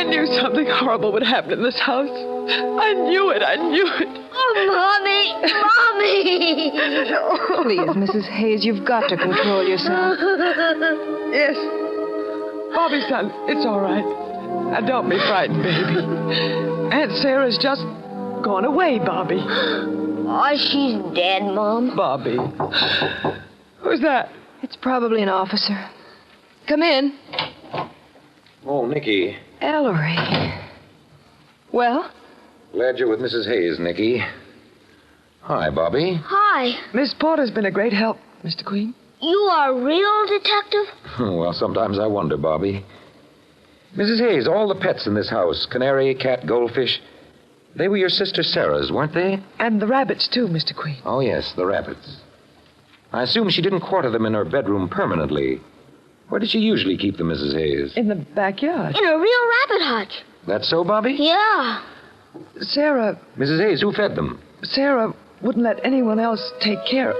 I knew something horrible would happen in this house. I knew it. Oh, Mommy! Please, Mrs. Hayes, you've got to control yourself. Yes. Bobby, son, it's all right. Now, don't be frightened, baby. Aunt Sarah's just gone away, Bobby. Oh, she's dead, Mom. Bobby. Who's that? It's probably an officer. Come in. Oh, Nikki. Ellery. Well? Glad you're with Mrs. Hayes, Nikki. Hi, Bobby. Hi. Miss Porter's been a great help, Mr. Queen. You are a real detective? Well, sometimes I wonder, Bobby. Mrs. Hayes, all the pets in this house, canary, cat, goldfish, they were your sister Sarah's, weren't they? And the rabbits, too, Mr. Queen. Oh, yes, the rabbits. I assume she didn't quarter them in her bedroom permanently. Where did she usually keep them, Mrs. Hayes? In the backyard. In a real rabbit hutch. That's so, Bobby? Yeah. Sarah... Mrs. Hayes, who fed them? Sarah wouldn't let anyone else take care of...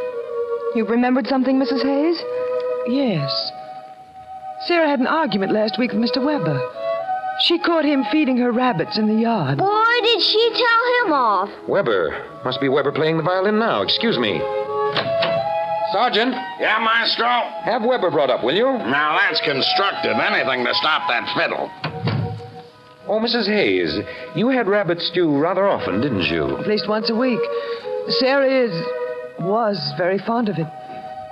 You remembered something, Mrs. Hayes? Yes. Sarah had an argument last week with Mr. Weber. She caught him feeding her rabbits in the yard. Why did she tell him off? Weber. Must be Weber playing the violin now. Excuse me. Sergeant. Yeah, Maestro? Have Weber brought up, will you? Now, that's constructive. Anything to stop that fiddle. Oh, Mrs. Hayes, you had rabbit stew rather often, didn't you? At least once a week. Sarah was very fond of it.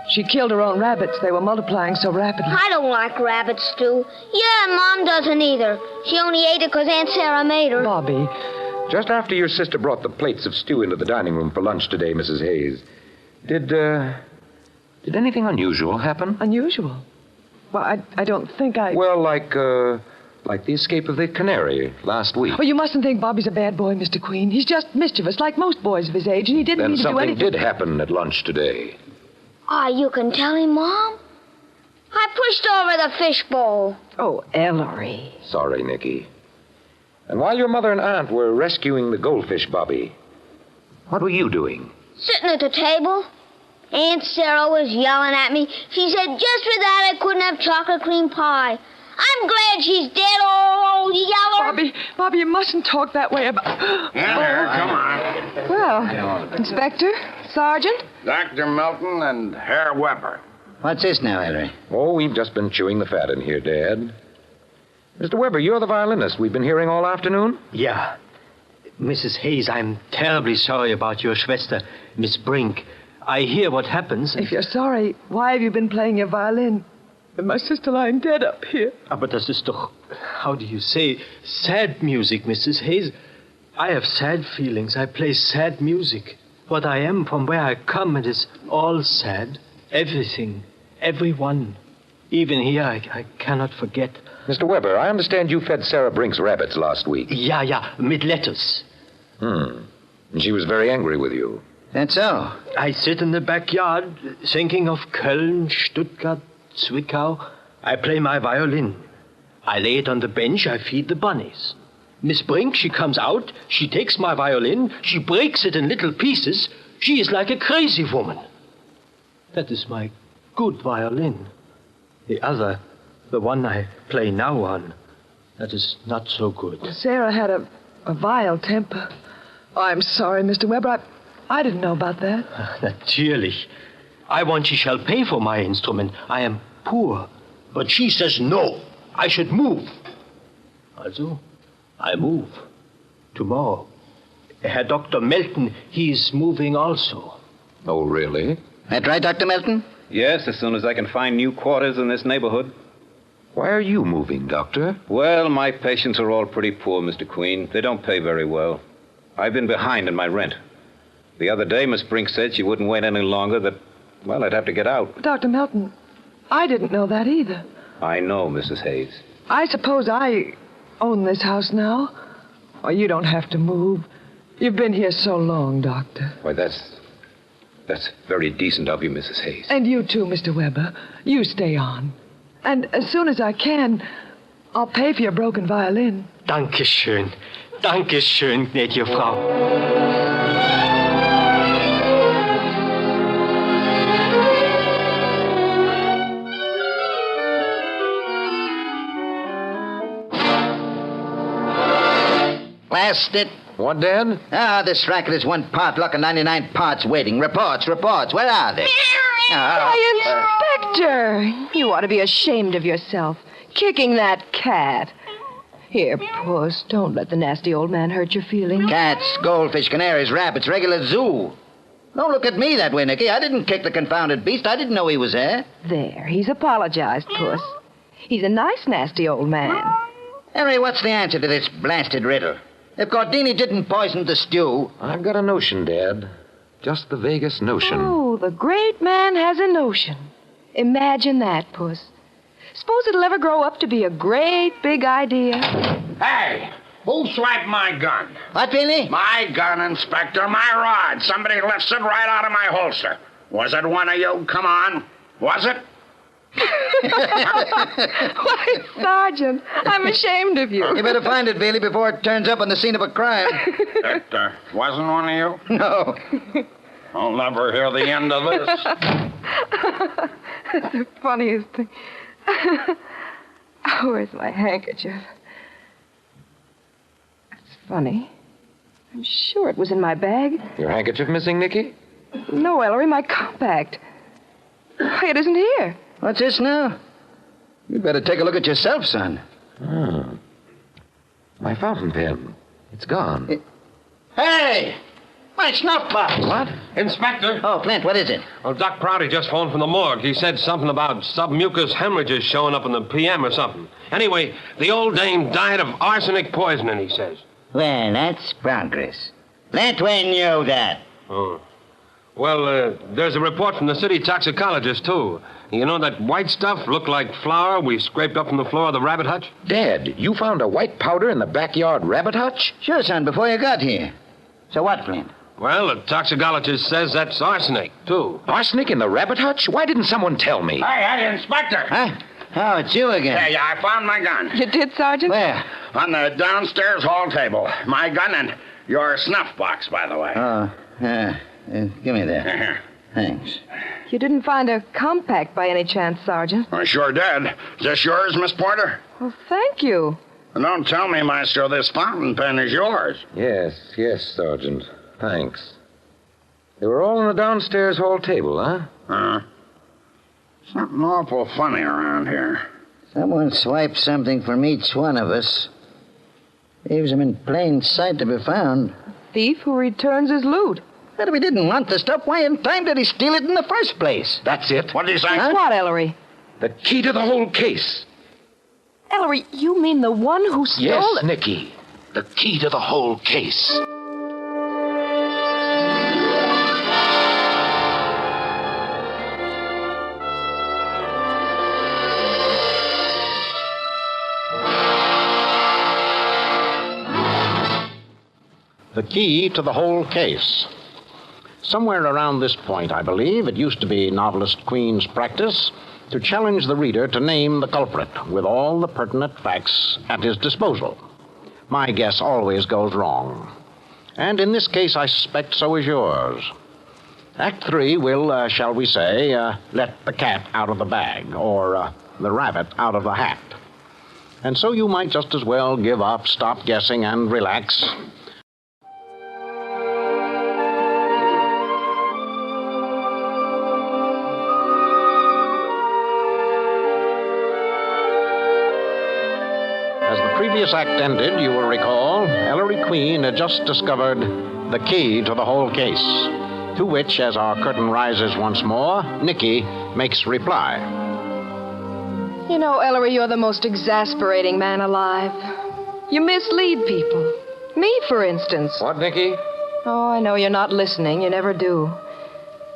She killed her own rabbits. They were multiplying so rapidly. I don't like rabbit stew. Yeah, and Mom doesn't either. She only ate it because Aunt Sarah made her. Bobby. Just after your sister brought the plates of stew into the dining room for lunch today, Mrs. Hayes, did anything unusual happen? Unusual? Well, I don't think I... Well, like the escape of the canary last week. Oh, you mustn't think Bobby's a bad boy, Mr. Queen. He's just mischievous, like most boys of his age, and he didn't Then mean to do something anything... did happen at lunch today. You can tell him, Mom. I pushed over the fishbowl. Oh, Ellery. Sorry, Nikki. And while your mother and aunt were rescuing the goldfish, Bobby, what were you doing? Sitting at the table. Aunt Sarah was yelling at me. She said just for that I couldn't have chocolate cream pie. I'm glad she's dead, old yeller. Bobby, you mustn't talk that way about... Come on. Well, Inspector, Sergeant? Dr. Melton and Herr Weber. What's this now, Ellery? Oh, we've just been chewing the fat in here, Dad. Mr. Weber, you're the violinist we've been hearing all afternoon? Yeah. Mrs. Hayes, I'm terribly sorry about your Schwester, Miss Brink. I hear what happens. If you're sorry, why have you been playing your violin? With my sister lying dead up here. Aber das ist doch, how do you say, sad music, Mrs. Hayes. I have sad feelings. I play sad music. What I am, from where I come, it is all sad. Everything. Everyone. Even here, I cannot forget. Mr. Weber, I understand you fed Sarah Brink's rabbits last week. Yeah, mit lettuce. And she was very angry with you. That's so. I sit in the backyard, thinking of Köln, Stuttgart, Zwickau. I play my violin. I lay it on the bench, I feed the bunnies. Miss Brink, she comes out, she takes my violin, she breaks it in little pieces. She is like a crazy woman. That is my good violin. The other, the one I play now on, that is not so good. Sarah had a vile temper. Oh, I'm sorry, Mr. Weber. I didn't know about that. Natürlich. I want she shall pay for my instrument. I am poor. But she says no. I should move. Also, I move. Tomorrow. Herr Dr. Melton, he's moving also. Oh, really? That right, Dr. Melton? Yes, as soon as I can find new quarters in this neighborhood. Why are you moving, Doctor? Well, my patients are all pretty poor, Mr. Queen. They don't pay very well. I've been behind in my rent. The other day, Miss Brink said she wouldn't wait any longer, that, well, I'd have to get out. Dr. Melton, I didn't know that either. I know, Mrs. Hayes. I suppose I own this house now. Oh, you don't have to move. You've been here so long, Doctor. Why, that's very decent of you, Mrs. Hayes. And you too, Mr. Weber. You stay on. And as soon as I can, I'll pay for your broken violin. Dankeschön. Dankeschön, gnädige Frau. Blast it. What, Dad? This racket is 1 part luck and 99 parts waiting. Reports. Where are they? Why, Inspector! You ought to be ashamed of yourself. Kicking that cat. Here, Puss, don't let the nasty old man hurt your feelings. Cats, goldfish, canaries, rabbits, regular zoo. Don't look at me that way, Nicky. I didn't kick the confounded beast. I didn't know he was there. There, he's apologized, Puss. He's a nice, nasty old man. Henry, what's the answer to this blasted riddle? If Gordini didn't poison the stew... I've got a notion, Dad. Just the vaguest notion. Oh, the great man has a notion. Imagine that, Puss. Suppose it'll ever grow up to be a great big idea. Hey, who swiped my gun? What, Vinny? My gun, Inspector, my rod. Somebody lifts it right out of my holster. Was it one of you? Come on. Was it? Why, Sergeant, I'm ashamed of you. You better find it, Bailey, before it turns up on the scene of a crime. It wasn't one of you? No. I'll never hear the end of this. That's the funniest thing. Oh, where's my handkerchief? That's funny. I'm sure it was in my bag. Your handkerchief missing, Nicky? No, Ellery, my compact. Why, it isn't here. What's this now? You'd better take a look at yourself, son. Oh. My fountain pen. It's gone. Hey! My snuff box. What? Inspector. Oh, Flint, what is it? Well, Doc Prouty just phoned from the morgue. He said something about submucous hemorrhages showing up in the PM or something. Anyway, the old dame died of arsenic poisoning, he says. Well, that's progress. Flint, when knew that? Oh. Well, there's a report from the city toxicologist, too. You know that white stuff looked like flour we scraped up from the floor of the rabbit hutch? Dad, you found a white powder in the backyard rabbit hutch? Sure, son, before you got here. So what, Flint? Well, the toxicologist says that's arsenic, too. Arsenic in the rabbit hutch? Why didn't someone tell me? Hey, Inspector. Huh? Oh, it's you again. Hey, I found my gun. You did, Sergeant? Where? On the downstairs hall table. My gun and your snuff box, by the way. Oh, give me that. Thanks. You didn't find a compact by any chance, Sergeant? I sure did. Is this yours, Miss Porter? Well, thank you. Don't tell me, Maestro, this fountain pen is yours. Yes, Sergeant. Thanks. They were all on the downstairs hall table, huh? Something awful funny around here. Someone swiped something from each one of us. Leaves them in plain sight to be found. Thief who returns his loot. But if he didn't want the stuff, why in time did he steal it in the first place? That's it. What do you say? Huh? What, Ellery? The key to the whole case. Ellery, you mean the one who stole it? Yes, Nicky. The key to the whole case. The key to the whole case. Somewhere around this point, I believe, it used to be novelist Queen's practice to challenge the reader to name the culprit with all the pertinent facts at his disposal. My guess always goes wrong. And in this case, I suspect so is yours. Act 3 will, shall we say, let the cat out of the bag, or the rabbit out of the hat. And so you might just as well give up, stop guessing, and relax. Previous act ended, you will recall, Ellery Queen had just discovered the key to the whole case, to which, as our curtain rises once more, Nicky makes reply. You know, Ellery, you're the most exasperating man alive. You mislead people. Me, for instance. What, Nicky? Oh, I know you're not listening. You never do.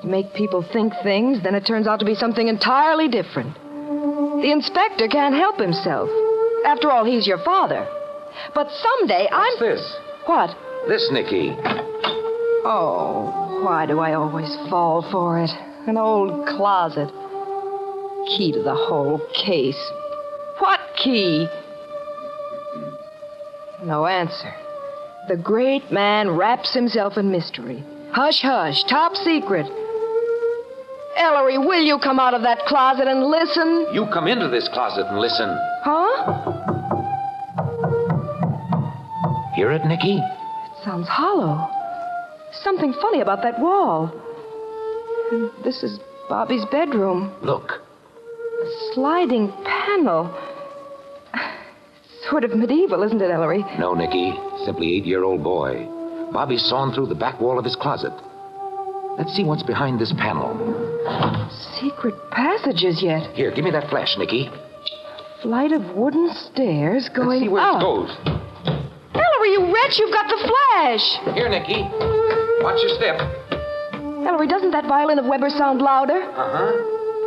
You make people think things, then it turns out to be something entirely different. The inspector can't help himself. After all, he's your father. But someday What's this? What? This, Nicky. Oh, why do I always fall for it? An old closet. Key to the whole case. What key? No answer. The great man wraps himself in mystery. Hush, hush, top secret. Ellery, will you come out of that closet and listen? You come into this closet and listen. Huh? Hear it, Nikki? It sounds hollow. Something funny about that wall. And this is Bobby's bedroom. Look. A sliding panel. Sort of medieval, isn't it, Ellery? No, Nikki. Simply 8-year-old boy. Bobby's sawn through the back wall of his closet. Let's see what's behind this panel. Secret passages yet. Here, give me that flash, Nikki. Flight of wooden stairs going Let's see where up. it goes. Ellery, you wretch, you've got the flash. Here, Nikki. Watch your step. Ellery, doesn't that violin of Weber's sound louder? Uh-huh.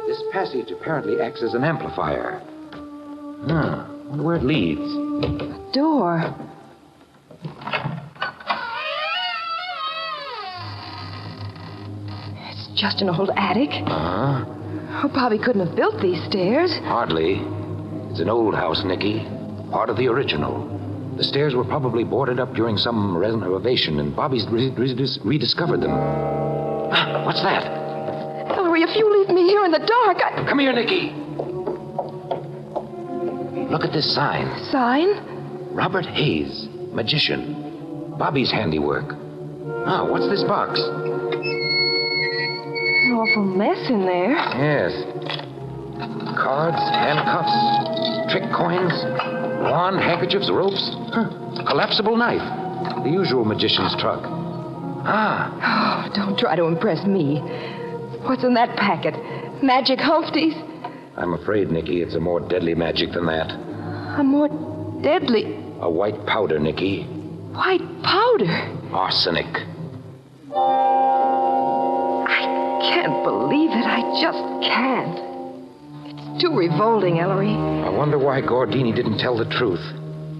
This passage apparently acts as an amplifier. Wonder where it leads. A door. It's just an old attic. Uh-huh. Oh, Bobby couldn't have built these stairs. Hardly. It's an old house, Nikki. Part of the original. The stairs were probably boarded up during some renovation, and Bobby's rediscovered them. What's that? Ellery, if you leave me here in the dark, Come here, Nikki. Look at this sign. Sign? Robert Hayes, magician. Bobby's handiwork. What's this box? An awful mess in there. Yes. Cards, handcuffs, trick coins, wand, handkerchiefs, ropes. Collapsible knife. The usual magician's truck. Oh, don't try to impress me. What's in that packet? Magic Humpties? I'm afraid, Nikki, it's a more deadly magic than that. A more deadly... A white powder, Nikki. White powder? Arsenic. I can't believe it. I just can't. It's too revolting, Ellery. I wonder why Gordini didn't tell the truth.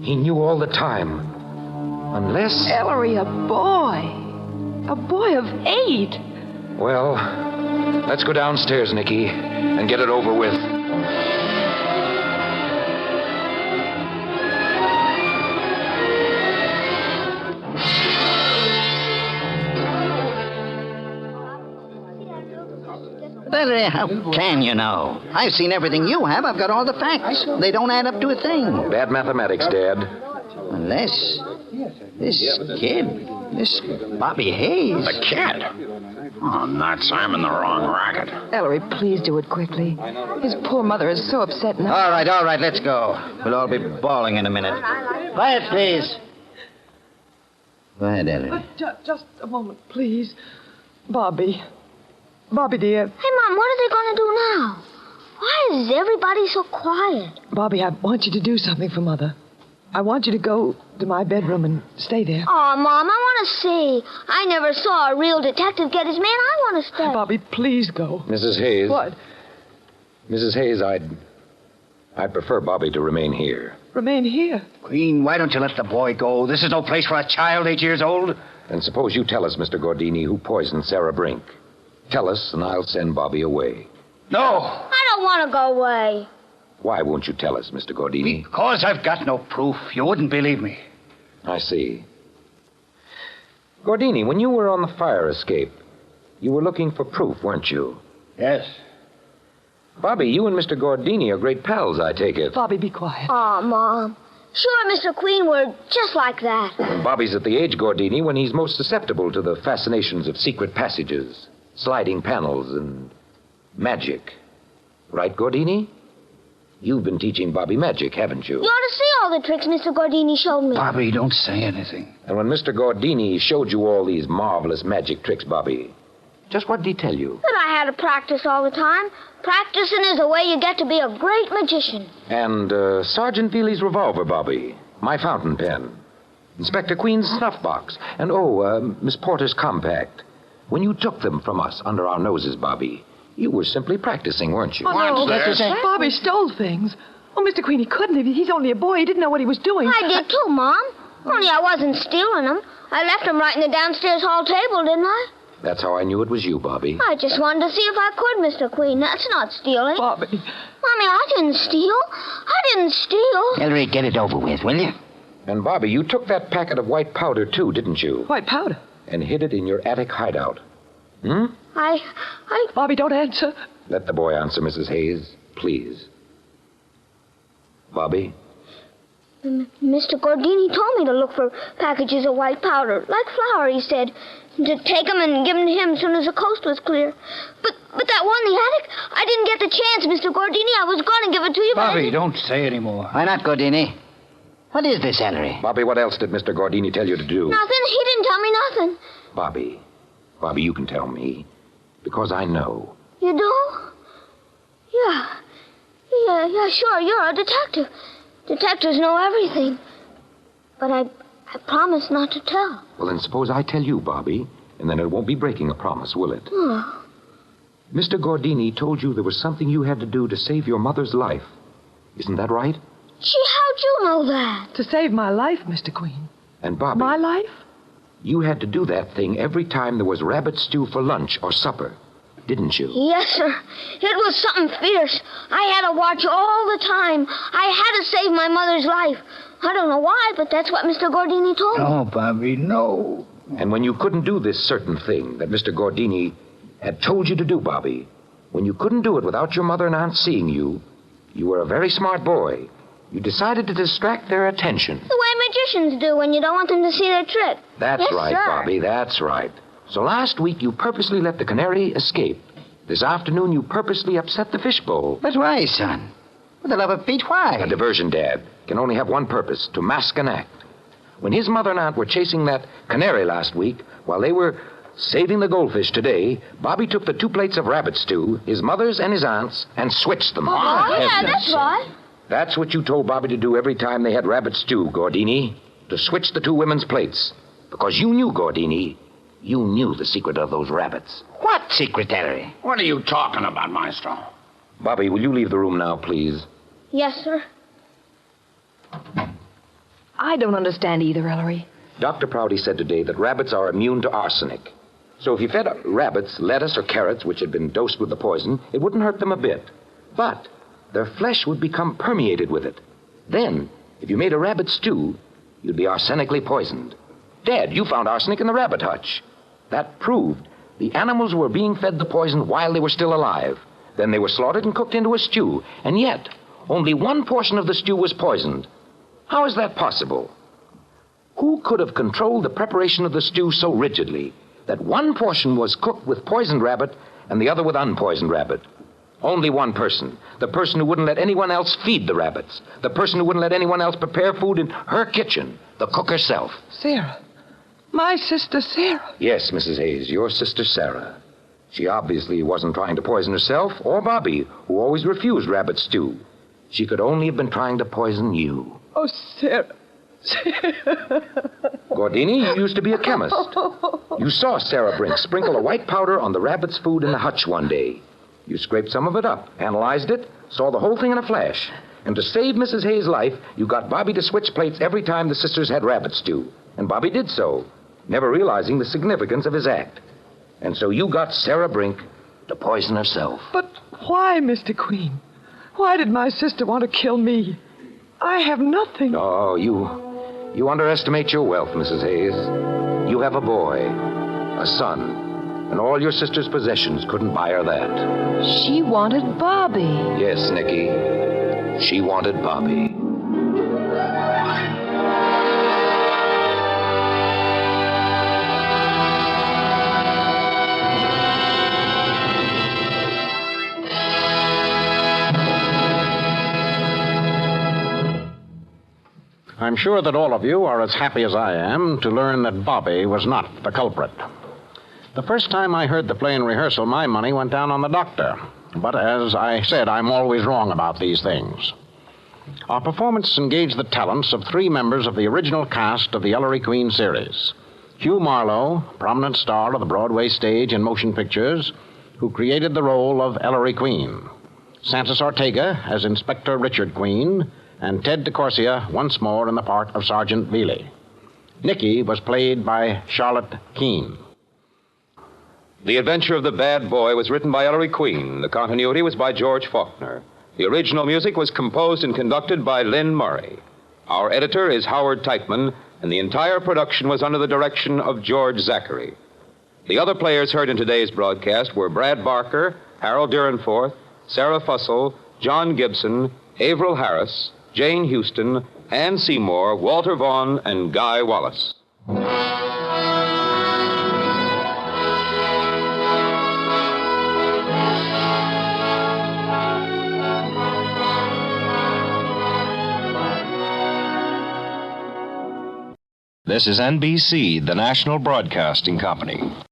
He knew all the time. Unless... Ellery, a boy. A boy of 8. Well, let's go downstairs, Nikki, and get it over with. But how can you know? I've seen everything you have. I've got all the facts. They don't add up to a thing. Bad mathematics, Dad. Unless this kid, this Bobby Hayes. The kid? Oh, nuts. I'm in the wrong racket. Ellery, please do it quickly. His poor mother is so upset now. All right, let's go. We'll all be bawling in a minute. Quiet, please. Go ahead, Ellery. Just a moment, please. Bobby, dear. Hey, Mom, what are they going to do now? Why is everybody so quiet? Bobby, I want you to do something for Mother. I want you to go to my bedroom and stay there. Oh, Mom, I want to see. I never saw a real detective get his man. I want to stay. Bobby, please go. Mrs. Hayes. What? Mrs. Hayes, I'd prefer Bobby to remain here. Remain here. Queen, why don't you let the boy go? This is no place for a child 8 years old. And suppose you tell us, Mr. Gordini, who poisoned Sarah Brink. Tell us, and I'll send Bobby away. No. I don't want to go away. Why won't you tell us, Mr. Gordini? Because I've got no proof. You wouldn't believe me. I see. Gordini, when you were on the fire escape, you were looking for proof, weren't you? Yes. Bobby, you and Mr. Gordini are great pals, I take it. Bobby, be quiet. Oh, Mom. Sure, Mr. Queen, we're just like that. And Bobby's at the age, Gordini, when he's most susceptible to the fascinations of secret passages, sliding panels, and magic. Right, Gordini? You've been teaching Bobby magic, haven't you? You ought to see all the tricks Mr. Gordini showed me. Bobby, don't say anything. And when Mr. Gordini showed you all these marvelous magic tricks, Bobby, just what did he tell you? That I had to practice all the time. Practicing is the way you get to be a great magician. And Sergeant Feely's revolver, Bobby, my fountain pen, Inspector Queen's snuff box, and Miss Porter's compact. When you took them from us under our noses, Bobby, you were simply practicing, weren't you? Oh, no. What's this? Bobby stole things. Oh, Mr. Queen, he couldn't have. He's only a boy. He didn't know what he was doing. I did too, Mom. Only I wasn't stealing them. I left them right in the downstairs hall table, didn't I? That's how I knew it was you, Bobby. I just wanted to see if I could, Mr. Queen. That's not stealing. Bobby. Mommy, I didn't steal. I didn't steal. Ellery, get it over with, will you? And, Bobby, you took that packet of white powder, too, didn't you? White powder. And hid it in your attic hideout. Bobby, don't answer. Let the boy answer, Mrs. Hayes, please. Bobby? Mr. Gordini told me to look for packages of white powder, like flour, he said, to take them and give them to him as soon as the coast was clear. But that one in the attic, I didn't get the chance, Mr. Gordini. I was going to give it to you, but Bobby, don't say any more. Why not, Gordini? What is this, Ellery? Bobby, what else did Mr. Gordini tell you to do? Nothing. He didn't tell me nothing. Bobby, you can tell me. Because I know. You do? Yeah, sure. You're a detective. Detectives know everything. But I promise not to tell. Well, then suppose I tell you, Bobby, and then it won't be breaking a promise, will it? Oh. Mr. Gordini told you there was something you had to do to save your mother's life. Isn't that right? Gee, how'd you know that? To save my life, Mr. Queen. And Bobby... My life? You had to do that thing every time there was rabbit stew for lunch or supper, didn't you? Yes, sir. It was something fierce. I had to watch all the time. I had to save my mother's life. I don't know why, but that's what Mr. Gordini told me. No, Bobby, no. And when you couldn't do this certain thing that Mr. Gordini had told you to do, Bobby, when you couldn't do it without your mother and aunt seeing you, you were a very smart boy. You decided to distract their attention. The way magicians do when you don't want them to see their trick. That's yes, right, sir. Bobby, that's right. So last week you purposely let the canary escape. This afternoon you purposely upset the fishbowl. But why, son? For the love of Pete, why? A diversion, Dad, can only have one purpose, to mask an act. When his mother and aunt were chasing that canary last week, while they were saving the goldfish today, Bobby took the 2 plates of rabbit stew, his mother's and his aunt's, and switched them. Oh, yeah, that's right. That's what you told Bobby to do every time they had rabbit stew, Gordini. To switch the 2 women's plates. Because you knew, Gordini, you knew the secret of those rabbits. What secret, Ellery? What are you talking about, Maestro? Bobby, will you leave the room now, please? Yes, sir. I don't understand either, Ellery. Dr. Prouty said today that rabbits are immune to arsenic. So if you fed rabbits lettuce or carrots which had been dosed with the poison, it wouldn't hurt them a bit. But their flesh would become permeated with it. Then, if you made a rabbit stew, you'd be arsenically poisoned. Dad, you found arsenic in the rabbit hutch. That proved the animals were being fed the poison while they were still alive. Then they were slaughtered and cooked into a stew. And yet, only one portion of the stew was poisoned. How is that possible? Who could have controlled the preparation of the stew so rigidly that one portion was cooked with poisoned rabbit and the other with unpoisoned rabbit? Only one person. The person who wouldn't let anyone else feed the rabbits. The person who wouldn't let anyone else prepare food in her kitchen. The cook herself. Sarah. My sister Sarah. Yes, Mrs. Hayes, your sister Sarah. She obviously wasn't trying to poison herself or Bobby, who always refused rabbit stew. She could only have been trying to poison you. Oh, Sarah. Gordini, you used to be a chemist. You saw Sarah Brink sprinkle a white powder on the rabbit's food in the hutch one day. You scraped some of it up, analyzed it, saw the whole thing in a flash. And to save Mrs. Hayes' life, you got Bobby to switch plates every time the sisters had rabbit stew. And Bobby did so, never realizing the significance of his act. And so you got Sarah Brink to poison herself. But why, Mr. Queen? Why did my sister want to kill me? I have nothing. Oh, you underestimate your wealth, Mrs. Hayes. You have a boy, a son, and all your sister's possessions couldn't buy her that. She wanted Bobby. Yes, Nikki. She wanted Bobby. I'm sure that all of you are as happy as I am to learn that Bobby was not the culprit. The first time I heard the play in rehearsal, my money went down on the doctor. But as I said, I'm always wrong about these things. Our performance engaged the talents of 3 members of the original cast of the Ellery Queen series. Hugh Marlowe, prominent star of the Broadway stage and motion pictures, who created the role of Ellery Queen. Santos Ortega as Inspector Richard Queen, and Ted DeCorsia once more in the part of Sergeant Veely. Nikki was played by Charlotte Keene. The Adventure of the Bad Boy was written by Ellery Queen. The continuity was by George Faulkner. The original music was composed and conducted by Lynn Murray. Our editor is Howard Teichman, and the entire production was under the direction of George Zachary. The other players heard in today's broadcast were Brad Barker, Harold Durenforth, Sarah Fussell, John Gibson, Averill Harris, Jane Houston, Ann Seymour, Walter Vaughn, and Guy Wallace. This is NBC, the national broadcasting company.